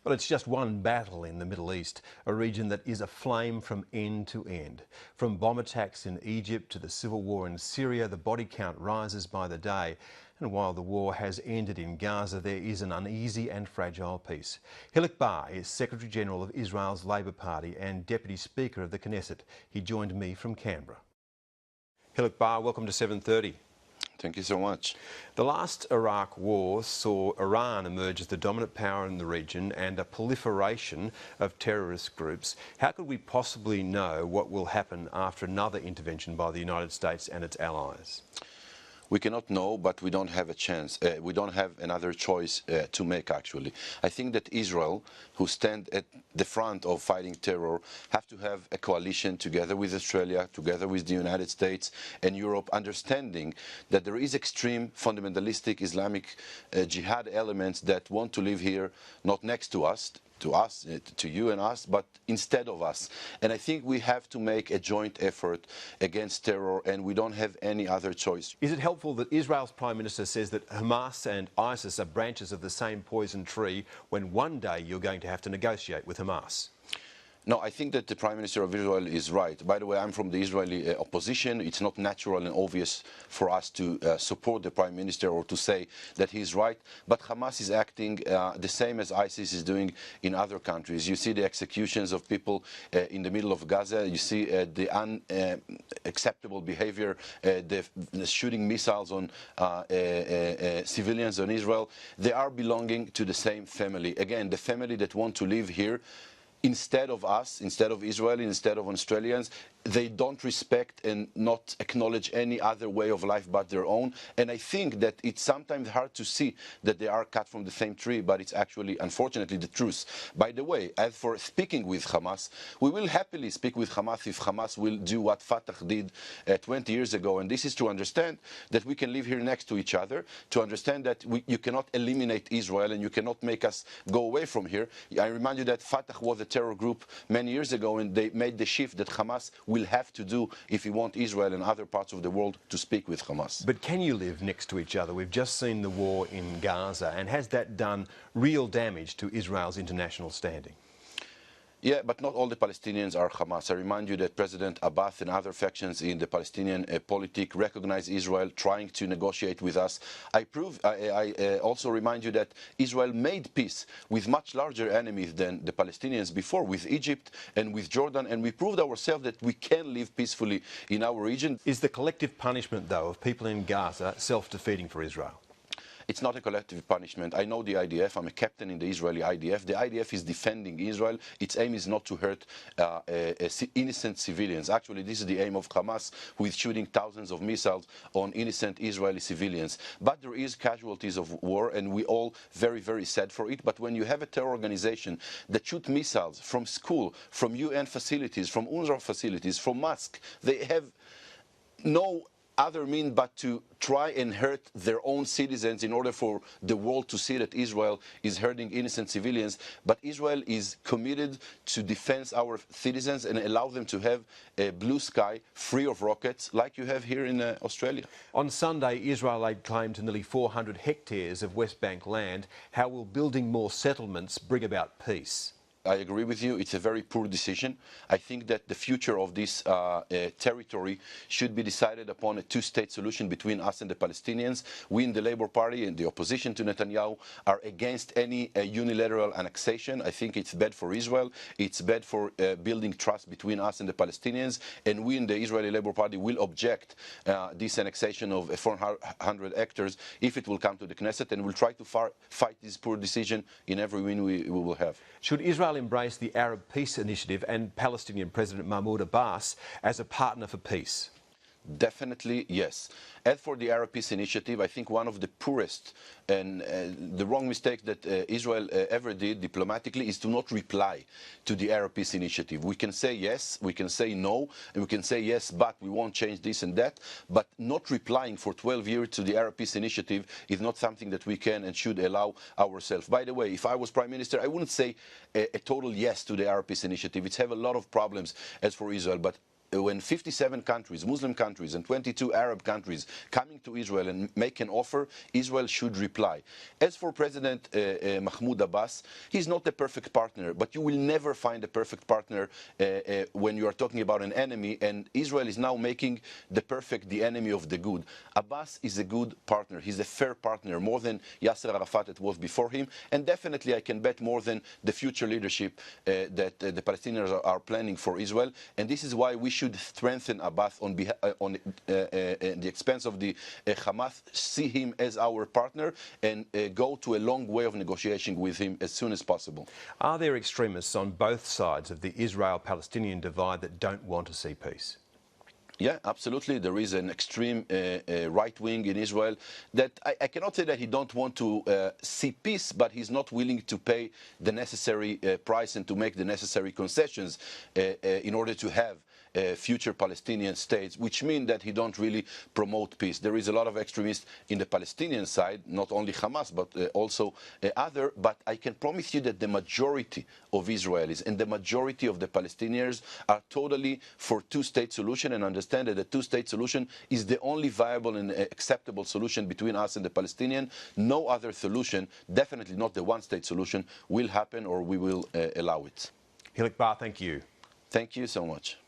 Well, it's just one battle in the Middle East, a region that is aflame from end to end. From bomb attacks in Egypt to the civil war in Syria, the body count rises by the day. And while the war has ended in Gaza, there is an uneasy and fragile peace. Hilik is Secretary General of Israel's Labour Party and Deputy Speaker of the Knesset. He joined me from Canberra. Hilik, welcome to 7:30. Thank you so much. The last Iraq war saw Iran emerge as the dominant power in the region and a proliferation of terrorist groups. How could we possibly know what will happen after another intervention by the United States and its allies? We cannot know, but we don't have a chance. We don't have another choice to make, actually. I think that Israel, who stand at the front of fighting terror, have to have a coalition together with Australia, together with the United States and Europe, understanding that there is extreme fundamentalistic Islamic jihad elements that want to live here, not next to us, to you and us, but instead of us. And I think we have to make a joint effort against terror, and we don't have any other choice. Is it helpful that Israel's Prime Minister says that Hamas and ISIS are branches of the same poison tree when one day you're going to have to negotiate with Hamas? No, I think that the Prime Minister of Israel is right. By the way, I'm from the Israeli opposition. It's not natural and obvious for us to support the Prime Minister or to say that he's right. But Hamas is acting the same as ISIS is doing in other countries. You see the executions of people in the middle of Gaza. You see the unacceptable behavior, the shooting missiles on civilians on Israel. They are belonging to the same family. Again, the family that want to live here instead of us, instead of Israel, instead of Australians. They don't respect and not acknowledge any other way of life but their own. And I think that it's sometimes hard to see that they are cut from the same tree, but it's actually, unfortunately, the truth. By the way, as for speaking with Hamas, we will happily speak with Hamas if Hamas will do what Fatah did 20 years ago. And this is to understand that we can live here next to each other, to understand that you cannot eliminate Israel and you cannot make us go away from here. I remind you that Fatah was a terror group many years ago, and they made the shift that Hamas will have to do if we want Israel and other parts of the world to speak with Hamas. But can you live next to each other? We've just seen the war in Gaza, and has that done real damage to Israel's international standing? Yeah, but not all the Palestinians are Hamas. I remind you that President Abbas and other factions in the Palestinian politic recognize Israel, trying to negotiate with us. I also remind you that Israel made peace with much larger enemies than the Palestinians before, with Egypt and with Jordan, and we proved ourselves that we can live peacefully in our region. Is the collective punishment, though, of people in Gaza self-defeating for Israel? It's not a collective punishment. I know the IDF. I'm a captain in the Israeli IDF. The IDF is defending Israel. Its aim is not to hurt innocent civilians. Actually, this is the aim of Hamas, who is shooting thousands of missiles on innocent Israeli civilians. But there is casualties of war, and we all very, very sad for it. But when you have a terror organization that shoot missiles from school, from UN facilities, from UNRWA facilities, from mosques, they have no other mean but to try and hurt their own citizens in order for the world to see that Israel is hurting innocent civilians. But Israel is committed to defend our citizens and allow them to have a blue sky free of rockets like you have here in Australia. On Sunday, Israel laid claim to nearly 400 hectares of West Bank land. How will building more settlements bring about peace? I agree with you. It's a very poor decision. I think that the future of this territory should be decided upon a two-state solution between us and the Palestinians. We in the Labour Party and the opposition to Netanyahu are against any unilateral annexation. I think it's bad for Israel. It's bad for building trust between us and the Palestinians. And we in the Israeli Labour Party will object this annexation of 400 hectares if it will come to the Knesset, and we'll try to fight this poor decision in every win we will have. Should Israel embrace the Arab Peace Initiative and Palestinian President Mahmoud Abbas as a partner for peace? Definitely, yes. As for the Arab Peace Initiative, I think one of the poorest and the wrong mistake that Israel ever did diplomatically is to not reply to the Arab Peace Initiative. We can say yes, we can say no, and we can say yes, but we won't change this and that. But not replying for 12 years to the Arab Peace Initiative is not something that we can and should allow ourselves. By the way, if I was Prime Minister, I wouldn't say a total yes to the Arab Peace Initiative. It's have a lot of problems as for Israel, but when 57 countries, Muslim countries, and 22 Arab countries coming to Israel and make an offer, Israel should reply. As for President Mahmoud Abbas, he's not the perfect partner, but you will never find a perfect partner when you are talking about an enemy, and Israel is now making the enemy of the good. Abbas is a good partner. He's a fair partner, more than Yasser Arafat that was before him, and definitely I can bet more than the future leadership that the Palestinians are planning for Israel. And this is why we should strengthen Abbas on the expense of the Hamas, see him as our partner, and go to a long way of negotiation with him as soon as possible. Are there extremists on both sides of the Israel-Palestinian divide that don't want to see peace? Yeah, absolutely. There is an extreme right wing in Israel that I cannot say that he don't want to see peace, but he's not willing to pay the necessary price and to make the necessary concessions in order to have future Palestinian states, which mean that he don't really promote peace. There is a lot of extremists in the Palestinian side, not only Hamas, but also other. But I can promise you that the majority of Israelis and the majority of the Palestinians are totally for two-state solution and understand that the two-state solution is the only viable and acceptable solution between us and the Palestinian. No other solution, definitely not the one-state solution, will happen or we will allow it. Hilik Bar, thank you. Thank you so much.